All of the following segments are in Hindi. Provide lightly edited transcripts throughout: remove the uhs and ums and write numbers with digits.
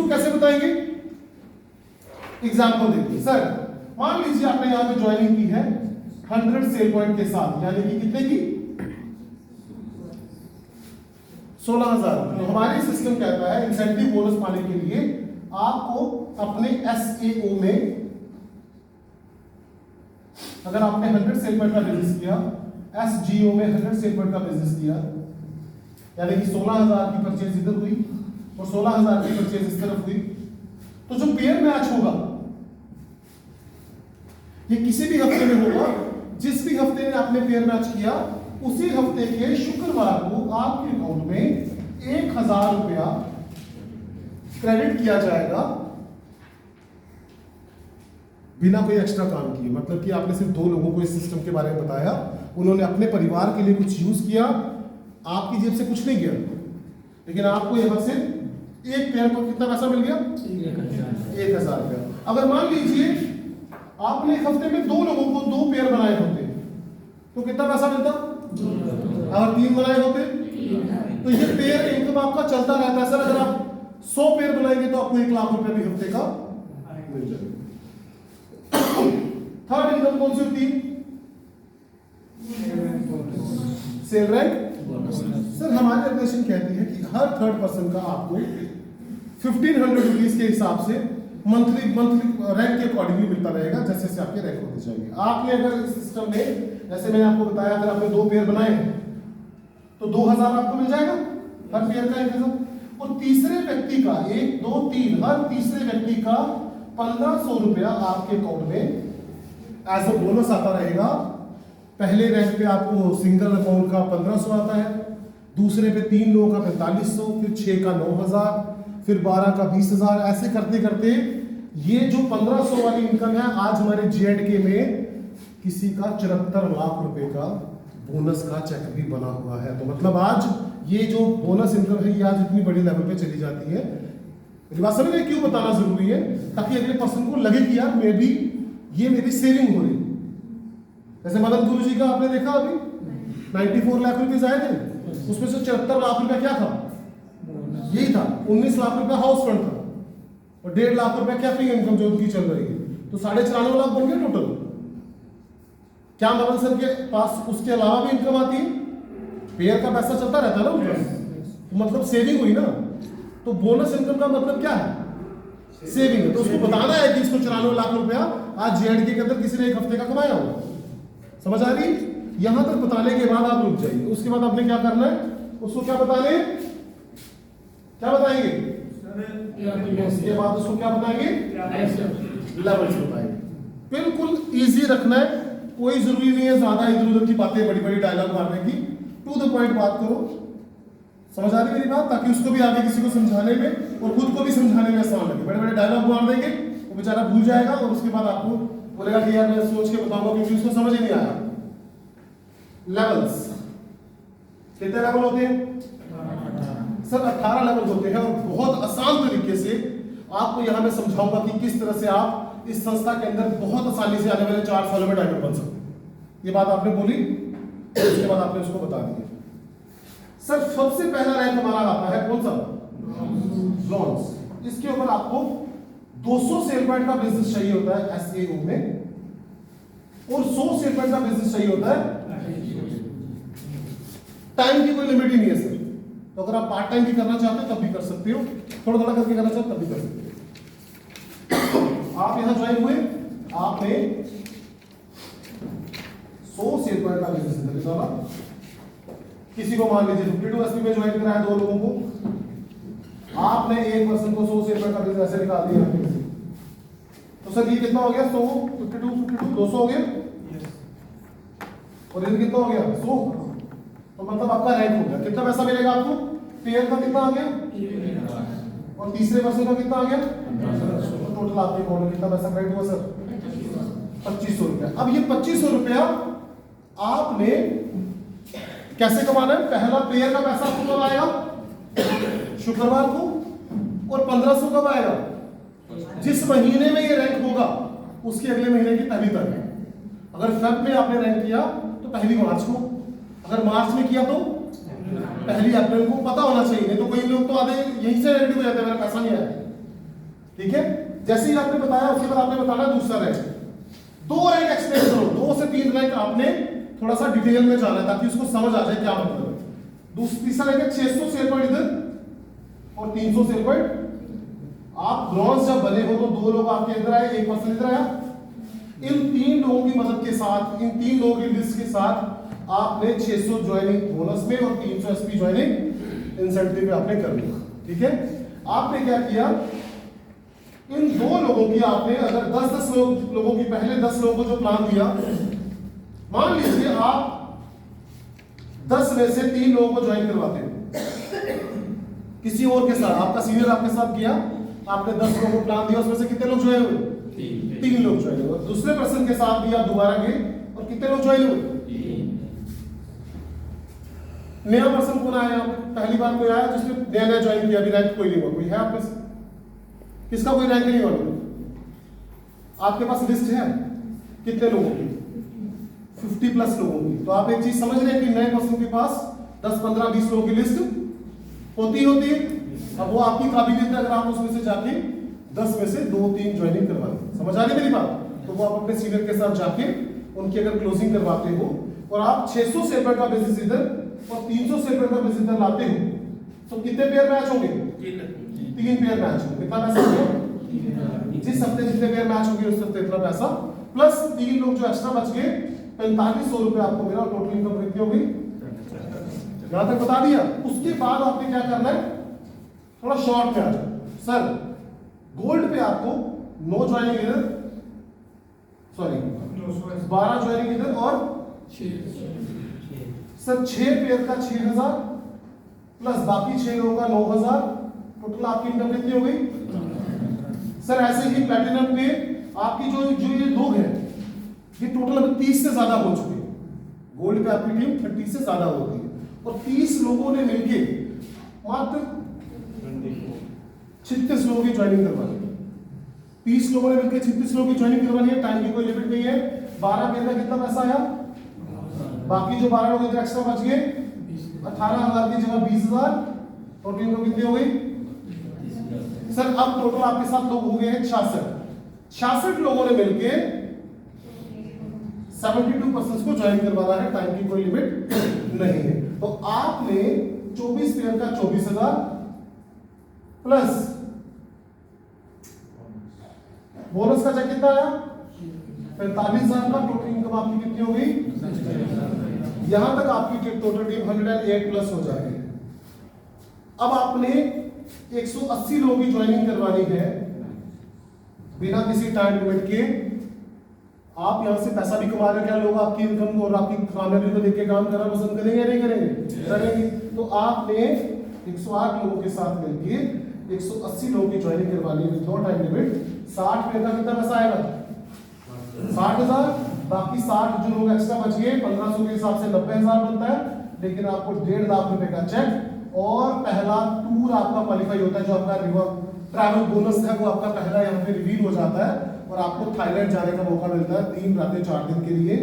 उसको कैसे बताएंगे? एग्जाम्पल देखिए सर, मान लीजिए आपने यहां पे ज्वाइनिंग की है 100 सेल पॉइंट के साथ, यानी कि कितने की 16,000। तो हमारी सिस्टम कहता है इंसेंटिव बोनस पाने के लिए आपको अपने SAO में, अगर आपने 100 सेल पॉइंट का बिजनेस किया, SGO में 100 सेल पॉइंट का बिजनेस किया, यानी कि 16,000 की परचेज इधर हुई और 16,000 की परचेज इस तरफ हुई, तो जो पेयर मैच होगा ये किसी भी हफ्ते में होगा। जिस भी हफ्ते में आपने पेयर मैच किया उसी हफ्ते के शुक्रवार को आपके अकाउंट में 1,000 रुपया क्रेडिट किया जाएगा बिना कोई एक्स्ट्रा काम किए। मतलब कि आपने सिर्फ 2 लोगों को इस सिस्टम के बारे में बताया, उन्होंने अपने परिवार के लिए कुछ यूज किया, आपकी जेब से कुछ नहीं किया, लेकिन आपको यहां से एक पेयर को कितना पैसा मिल गया? 1,000 रुपया। अगर मान लीजिए आपने एक हफ्ते में 2 लोगों को 2 पेयर बनाए होते तो कितना पैसा मिलता? अगर 3 बनाए होते तो ये पेयर इनकम आपका चलता रहता है। सर अगर आप 100 पेयर बनाएंगे तो आपको 1 लाख रुपया भी हफ्ते का मिल जाएगा। थर्ड इनकम कौन सी होती है? Cell rank. सर हमारी रेगुलेशन कहती है कि हर थर्ड पर्सन का आपको 1,500 रुपीज के हिसाब से मंथली रैंक के अकॉर्डिंगली मिलता रहेगा, जैसे जैसे आपके रैंक होते जाएंगे। आपने अगर इस सिस्टम में, जैसे मैंने आपको बताया, अगर आपने 2 पेयर बनाए तो 2,000 आपको मिल जाएगा हर पेयर का 1,000। और तीसरे व्यक्ति का 1, 2, 3 हर तीसरे व्यक्ति का 1,500 रुपया आपके अकाउंट में एज अ बोनस आता रहेगा। पहले रैंक पे आपको सिंगल अकाउंट का 1,500 आता है, दूसरे पे 3 लोगों का 4,500, फिर 6 का 9,000, फिर 12 का 20,000। ऐसे करते करते ये जो 1,500 वाली इनकम है, आज हमारे J&K में किसी का 74 लाख रुपए का बोनस का चेक भी बना हुआ है। तो मतलब आज ये जो बोनस इनकम है ये आज इतनी बड़ी लेवल पे चली जाती है। मेरी बात समझ रहे? क्यों बताना जरूरी है? ताकि अगले पर्सन को लगे कि यार मैं भी, ये मेरी सेविंग हो रही। जैसे मदन गुरु जी का आपने देखा अभी 94 लाख रुपए आए थे, उसमें से 74 लाख रुपया क्या था? यही था। 19 लाख रुपया हाउस फंड था और 1.5 लाख रुपया कैपिंग इनकम जो उनकी चल रही है, तो 94.5 लाख बन गए टोटल। क्या मदन सर के पास उसके अलावा भी इनकम आती है? पेयर का पैसा चलता रहता है ना उनका, तो मतलब सेविंग हुई ना। तो बोनस इनकम का मतलब क्या है? सेविंग है। तो उसको बताना है कि इसको 94 लाख रुपया आज J&K के अंदर किसी ने 1 हफ्ते का कमाया हो। समझ आ रही? यहां तक बताने के बाद आप रुक जाइए। उसके बाद आपने क्या करना है? उसको क्या बताने, क्या बताएंगे? उसके बाद उसको क्या बताएंगे? लेवल्स बताएंगे। बिल्कुल इजी रखना है, कोई जरूरी नहीं है ज्यादा इधर उधर की बातें, बड़ी बड़ी डायलॉग मारने की। टू द पॉइंट बात करो। समझ आ रही मेरी बात? ताकि उसको भी आगे किसी को समझाने में और खुद को भी समझाने में आसान लगे। बड़े बड़े डायलॉग मार देंगे वो बेचारा भूल जाएगा और उसके बाद आपको बोलेगा कि यार मैं सोच के बताऊंगा, क्योंकि उसको समझ ही नहीं आया। लेवल्स कितने लेवल होते हैं? सर 18 लेवल होते हैं और बहुत आसान तरीके से आपको यहां मैं समझाऊंगा कि किस तरह से आप इस संस्था के अंदर बहुत आसानी से आने वाले 4 सालों में डायमंड बन सकते। ये बात आपने बोली, उसके बाद आपने उसको बता दिया। सर सबसे पहला रैंक हमारा आता है कौन सा? ब्रॉन्ज। इसके ऊपर आपको 200 सेल पॉइंट का बिजनेस चाहिए होता है SAO में, और 100 सेल पॉइंट का बिजनेस चाहिए होता है। टाइम की कोई लिमिट ही नहीं है सर। तो अगर आप पार्ट टाइम भी करना चाहते हो तब भी कर सकते हो, थोड़ा थोड़ा करके करना चाहते हो तब भी कर सकते हो। आप यहां ज्वाइन हुए, आपने 100 सेल पॉइंट का बिजनेस निकाला। किसी को मान लीजिए 52 SP में ज्वाइन कराया 2 लोगों को, आपने एक पर्सन को 100 सेल पॉइंट का बिजनेस ऐसे निकाल दिया। तो सर ये कितना हो गया? 100 52 200 हो गया, और ये कितना हो गया? 100। तो मतलब आपका रैंक हो गया। कितना पैसा मिलेगा आपको? पेयर का कितना आ गया और तीसरे पर्सन का कितना आ गया? तो टोटल आपके अकाउंट में कितना पैसा क्रेडिट हुआ सर? 2,500 रुपया। अब ये 2,500 रुपया आपने कैसे कमाना है? पहला पेयर का पैसा आपको कब आएगा? शुक्रवार को। और 1,500 कब आएगा? जिस महीने में ये रैंक होगा उसके अगले महीने की पहली तारीख। अगर फेब में आपने रैंक किया तो 1 मार्च को, अगर मार्च में किया तो 1 अप्रैल को। पता होना चाहिए, नहीं तो कई लोग तो आधे यहीं से रेडी हो जाते हैं मेरा पैसा नहीं आया। ठीक है, जैसे ही आपने बताया उसके बाद आपने बताना दूसरा रैंक। 2 रैंक एक्सप्लेन करो, 2 से 3 रैंक आपने थोड़ा सा डिटेल में जाना है ताकि उसको समझ आ जाए क्या मतलब है। तीसरा रैंक है 600 सेल पॉइंट इधर और 300 सेल पॉइंट। आप ब्रॉन्ज जब बने हो तो 2 लोग आपके इधर आए, 1 पर्सन इधर आया। इन 3 लोगों की मदद के साथ, इन 3 लोगों की लिस्ट के साथ आपने 600 ज्वाइनिंग बोनस में और 300 एसपी ज्वाइनिंग इंसेंटिव में आपने कर लिया। ठीक है, आपने क्या किया, इन 2 लोगों की आपने अगर 10-10 लोगों की पहले 10 लोगों को जो प्लान दिया, मान लीजिए आप 10 में से 3 लोगों को ज्वाइन करवाते हैं किसी और के साथ, आपका सीनियर आपके साथ किया, आपने 10 लोगों को प्लान दिया, उसमें से कितने लोग ज्वाइन हुए? 3 लोग ज्वाइन हुए। दूसरे पर्सन के साथ भी आप दोबारा गए और कितने लोग ज्वाइन हुए? 3। नया पर्सन कौन आया यहाँ पे? पहली बार कोई आया जिसने नया नया ज्वाइन किया, अभी रैंक कोई नहीं हुआ, कोई है आप में से? किसका कोई रैंक नहीं हुआ? आपके पास लिस्ट है कितने लोगों की? 50 प्लस लोगों की। तो आप एक चीज समझ रहे हैं कि नए पर्सन के पास 10, 15, 20 लोगों की लिस्ट होती है। अब वो आपकी काबिलियत है, अगर आप उसमें से जाके 10 में से 2-3 ज्वाइनिंग करवा दें, समझ आ रही मेरी बात? तो वो आप अपने सीनियर के साथ जाके उनकी अगर क्लोजिंग करवाते हो और आप 600 सेल पॉइंट का बिजनेस इधर और 300 सेल पॉइंट का बिजनेस इधर लाते हो, तो कितने पेयर मैच होंगे? 3 पेयर मैच होंगे। कितना पैसा होगा? जिस हफ्ते जितने पेयर मैच होंगे उस हफ्ते इतना पैसा, प्लस 3 लोग जो एक्स्ट्रा बच गए, 4500 रुपए आपको मेरा टोटल इनकम कितनी हो गई? यहां तक बता दिया। उसके बाद आपने क्या करना है, थोड़ा शॉर्ट में आ जाओ। सर गोल्ड पे आपको 9 ज्वाइनिंग इधर, सॉरी 12 ज्वाइनिंग इधर और सर 6 पेयर का 6000 प्लस बाकी 6 लोगों का 9000, टोटल आपकी इनकम कितनी हो गई? सर ऐसे ही प्लैटिनम पे आपकी जो ये लोग हैं ये टोटल अभी 30 से ज्यादा हो चुके हैं। गोल्ड पे आपकी टीम 30 से ज्यादा होती है और 30 लोगों ने मिलके मात्र 36 लोगों की ज्वाइनिंग करवानी है। 30 लोगों ने मिलकर 36 लोगों की ज्वाइनिंग करवानी है। टाइम की कोई लिमिट नहीं है। 12 पेयर का कितना पैसा आया? बाकी जो 12 लोग इधर एक्स्ट्रा बच गए, 18,000 की जगह 20,000, टोटल इनकम कितनी हो गई? सर अब टोटल आपके साथ लोग हो गए हैं 66 लोगों ने मिलके 72% को ज्वाइन करवाना है। टाइम की कोई लिमिट नहीं है। तो आपने 24 पेयर का 24,000 प्लस बोनस का चेक कितना आया? 45,000 का टोटल इनकम आपकी कितनी हो गई? यहां तक आपकी टोटल टीम 108 प्लस हो जाएगी। अब आपने 180 लोगों की ज्वाइनिंग करवानी है बिना किसी टाइम लिमिट के। आप यहां से पैसा भी कमा रहे हैं, क्या लोग आपकी इनकम और आपकी कामयाबी को देख के काम करना पसंद करेंगे या नहीं करेंगे? करेंगे। तो आपने 108 लोगों के साथ मिलके 180 लोगों की ज्वाइनिंग करवानी with no time limit. 60 pair का कितना पैसा आएगा? 60,000। बाकी 60 जो लोग एक्स्ट्रा बच गए 1500 के हिसाब से 90,000 बनता है। लेकिन आपको 1.5 लाख रुपए का चेक और पहला टूर आपका क्वालिफाई होता है। जो आपका रिवर ट्रैवल बोनस है वो आपका पहला यहाँ पे रिवील हो जाता है और आपको थाईलैंड जाने का मौका मिलता है 3 रातें 4 दिन के लिए।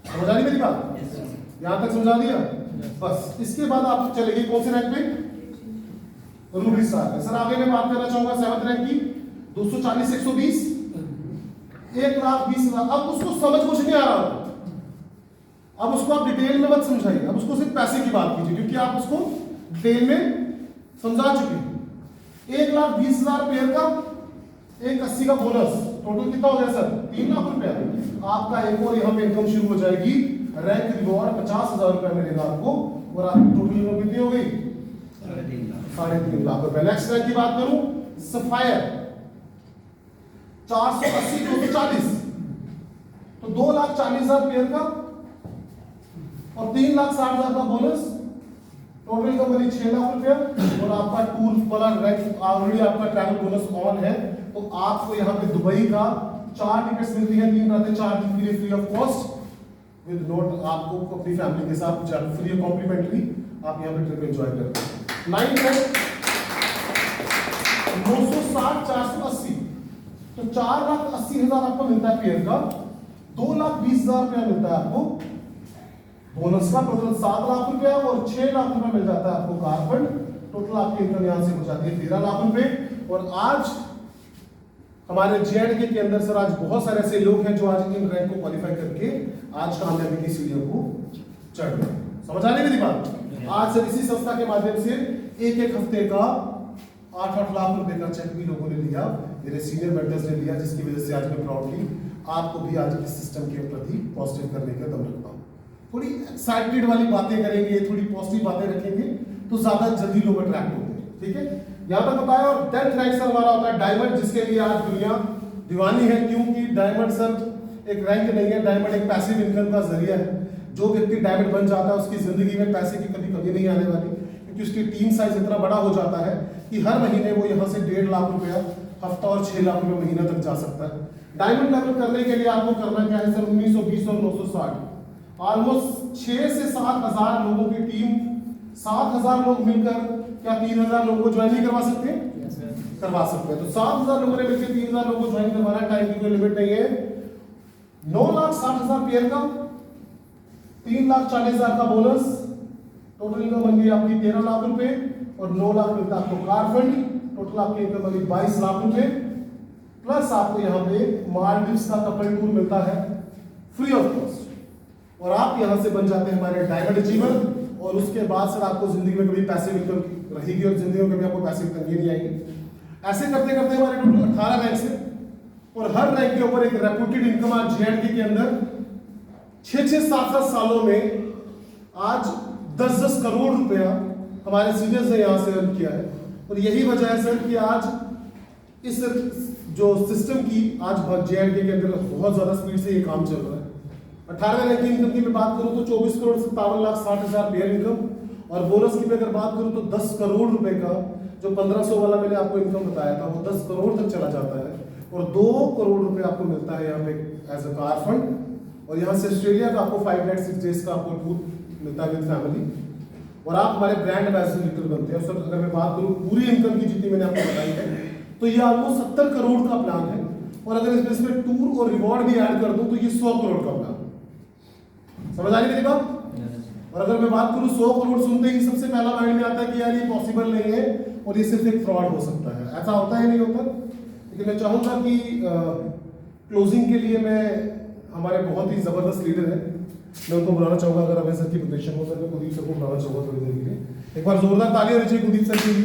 समझ आ रही मेरी बात? यहां तक समझा दिया? बस इसके बाद आप चलेंगे कौन से रैंक पे? रूबी स्टार पे। सर आगे मैं बात करना चाहूंगा 7th रैंक की। 240 से 120, 1,20,000। अब उसको समझ कुछ नहीं आ रहा, अब उसको आप डिटेल में मत समझाइए, अब उसको सिर्फ पैसे की बात कीजिए क्योंकि आप उसको डिटेल में समझा चुके हैं। 1,20,000 पेयर का 1,80 का बोनस, टोटल कितना हो गया सर? 3 लाख रुपया। आपका एक और यहाँ पे इनकम शुरू हो जाएगी। रैंक रिवॉर्ड 50,000 रुपया मिलेगा आपको और आपकी टोटल इनकम कितनी हो गई? 3.5 लाख रुपया। नेक्स्ट रैंक की बात करूं, सफायर 480 240, तो 2,40,000 पेयर का और 3,60,000 का बोनस, टोटल इनकम बनी 6 लाख रुपया। और आपका टूर वाला रैंक ऑलरेडी आपका ट्रैवल बोनस ऑन है। तो आपको यहाँ पे दुबई का 4 टिकट्स मिलती है 3 रातें 4 दिन के लिए free of cost with note. आपको अपनी फैमिली के साथ फ्री कॉम्प्लीमेंट्री आप यहाँ पे ट्रिप एंजॉय करते हैं। 9 रैंक 960 480, तो 4,80,000 आपको मिलता है पेयर का। 2,20,000 रुपया मिलता है आपको बोनस का। टोटल 7 लाख रुपया और 6 लाख रुपया मिल जाता है आपको कार फंड। टोटल आपकी इनकम यहाँ से हो जाती है 13 लाख रुपए। और आज हमारे जेएंडके के अंदर सर आज बहुत सारे ऐसे लोग हैं जो आज इन रैंक को क्वालिफाई करके आज कामयाबी की सीढ़ियों को चढ़ रहे हैं। समझ आ रही मेरी बात? आज सर इसी संस्था के माध्यम से एक हफ्ते का 8-8 लाख रुपए का चेक भी लोगों ने लिया, मेरे सीनियर मेंटर्स ने लिया, जिसकी वजह से आज मैं प्राउडली आपको भी आज इस सिस्टम के प्रति पॉजिटिव करने का दम रखता हूँ। थोड़ी एक्साइटेड वाली बातें करेंगे, थोड़ी पॉजिटिव बातें रखेंगे तो ज्यादा जल्दी लोग अट्रैक्ट होंगे। ठीक है, यहाँ पर बताया। और 10th रैंक सर हमारा होता है डायमंड, जिसके लिए आज दुनिया दीवानी है, क्योंकि डायमंड सर एक रैंक नहीं है, डायमंड एक पैसिव इनकम का जरिया है। जो व्यक्ति डायमंड बन जाता है उसकी जिंदगी में पैसे की कभी कमी नहीं आने वाली, क्योंकि उसकी टीम साइज इतना बड़ा हो जाता है कि हर महीने वो यहाँ से 1.5 लाख रुपया हफ्ता और 6 लाख रुपये महीना तक जा सकता है। डायमंड लेवल करने के लिए आपको करना क्या है सर? 1920 और 960 ऑलमोस्ट 6 से 7 हजार लोगों की टीम, 7,000 लोग मिलकर क्या 3,000 लोगों को ज्वाइन नहीं करवा सकते? करवा सकते हैं। तो 7,000 लोगों ने मिलकर 3,000 लोगों को ज्वाइन करवाना, टाइम की कोई लिमिट नहीं है। 9,60,000 पेयर का, 3,40,000 का बोनस, टोटल इनकम बन गई आपकी 13 लाख रुपए। और 9 लाख मिलता है आपको कार फंड, टोटल आपकी इनकम बनी 22 लाख रुपए। प्लस आपको यहाँ पे मालदीव्स का कपल टूर मिलता है फ्री ऑफ कॉस्ट, और आप यहाँ से बन जाते हैं हमारे डायमंड अचीवर। और उसके बाद सर आपको जिंदगी में कभी पैसे इनकम रहेगी और जिंदगी में कभी आपको पैसे की तंगी नहीं आएगी। ऐसे करते करते हमारे टोटल 18 रैंक से, और हर रैंक के ऊपर एक रेपुटेड इनकम आज जेएंडके के अंदर 6-6, 7-7 सालों में आज 10-10 करोड़ रुपया हमारे सीनियर्स ने यहाँ से अर्न किया है। और यही वजह है सर कि आज इस जो सिस्टम की आज जेएंडके के अंदर बहुत ज्यादा स्पीड से ये काम चल रहा है। 18वें रैंक की इनकम की मैं बात करूं तो 24 करोड़ 57,60,000 पेयर इनकम, और बोनस की भी अगर बात करूं तो 10 करोड़ रुपए का, जो 1500 वाला मैंने आपको इनकम बताया था, वो 10 करोड़ तक चला जाता है। और 2 करोड़ रुपए आपको मिलता है यहाँ पे एज अ कार फंड। और यहाँ से ऑस्ट्रेलिया का आपको 5 लाख 6 डेज का आपको टूर मिलता है विद फैमिली, और आप हमारे ब्रांड एम्बेसडर बनते हैं। सर अगर मैं बात करूँ पूरी इनकम की जितनी मैंने आपको बताई है, तो ये ऑलमोस्ट 70 करोड़ का प्लान है। और अगर इसमें टूर और रिवॉर्ड भी ऐड कर दूं तो ये 100 करोड़ का प्लान। समझ आ रही मेरी बात? और अगर मैं बात करूं 100 करोड़ सुनते ही सबसे पहला माइंड में आता है कि यार ये पॉसिबल नहीं है और ये सिर्फ एक फ्रॉड हो सकता है। ऐसा होता है नहीं होता? लेकिन मैं चाहूंगा कि क्लोजिंग के लिए मैं हमारे बहुत ही जबरदस्त लीडर है, मैं उनको बुलाना चाहूंगा। अगर अभय सर की परमिशन हो सर, मैं कुलदीप सर को बुलाना चाहूंगा थोड़ी देर के लिए। एक बार जोरदार तालियां दीजिए कुलदीप सर के लिए।